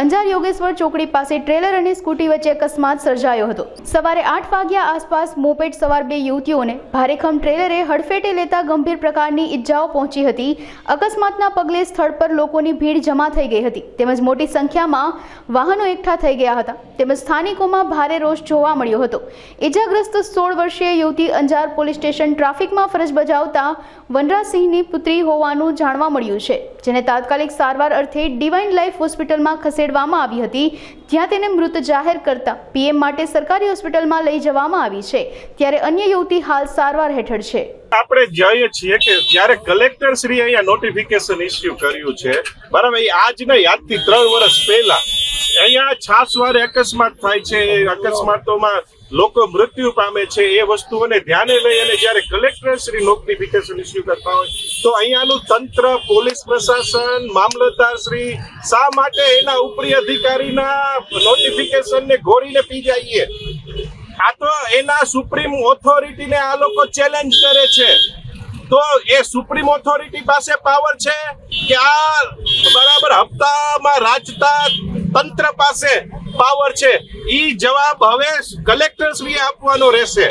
અંજાર યોગેશ્વર ચોકડી પાસે ટ્રેલર અને સ્કૂટી વચ્ચે અકસ્માત સર્જાયો હતો। સવારે 8 વાગ્યા આસપાસ મોપેડ સવાર બે યુવતીઓને ભારેખમ ટ્રેલરે હડફેટે લેતા ગંભીર પ્રકારની ઈજાઓ પહોંચી હતી। અકસ્માતના પગલે સ્થળ પર લોકોની ભીડ જમા થઈ ગઈ હતી તેમજ મોટી સંખ્યામાં વાહનો એકઠા થઈ ગયા હતા તેમજ સ્થાનિકોમાં ભારે રોષ જોવા મળ્યો હતો। ઈજાગ્રસ્ત 16 વર્ષીય યુવતી અંજાર પોલીસ સ્ટેશન ટ્રાફિકમાં ફરજ બજાવતા વનરાજસિંહની પુત્રી હોવાનું જાણવા મળ્યું છે, જેને તાત્કાલિક સારવાર અર્થે ડિવાઇન લાઈફ હોસ્પિટલમાં ખસેડવામાં આવી હતી, જ્યાં તેને મૃત જાહેર કરતા પીએમ માટે સરકારી હોસ્પિટલમાં લઈ જવામાં આવી છે, ત્યારે અન્ય યુવતી હાલ સારવાર હેઠળ છે। આપણે જોઈએ છીએ કે જ્યારે કલેક્ટર શ્રી અહીંયા નોટિફિકેશન ઇસ્યુ કર્યું છે, બરાબર, એ આજ નહીં, આજથી 3 વર્ષ પહેલા અહીંયા છાસવારે અકસ્માત થાય છે, અકસ્માતોમાં લોકો મૃત્યુ પામે છે। એ વસ્તુઓને ધ્યાને લઈ અને જ્યારે કલેક્ટર શ્રી નોટિફિકેશન ઇસ્યુ કરતા હોય તો અહીંયાનું તંત્ર, પોલીસ પ્રશાસન, મામલતદાર શ્રી શા માટે એના ઉપરી અધિકારીના નોટિફિકેશનને ઘોરીને પી જઈએ? આ તો એના સુપ્રીમ ઓથોરિટીને આ લોકો ચેલેન્જ કરે છે। તો એ સુપ્રીમ ઓથોરિટી પાસે પાવર છે કે આ બરાબર હપ્તામાં રાજતા તંત્ર પાસે પાવર છે? ઈ જવાબ હવે કલેક્ટર શ્રીએ આપવાનો રહેશે।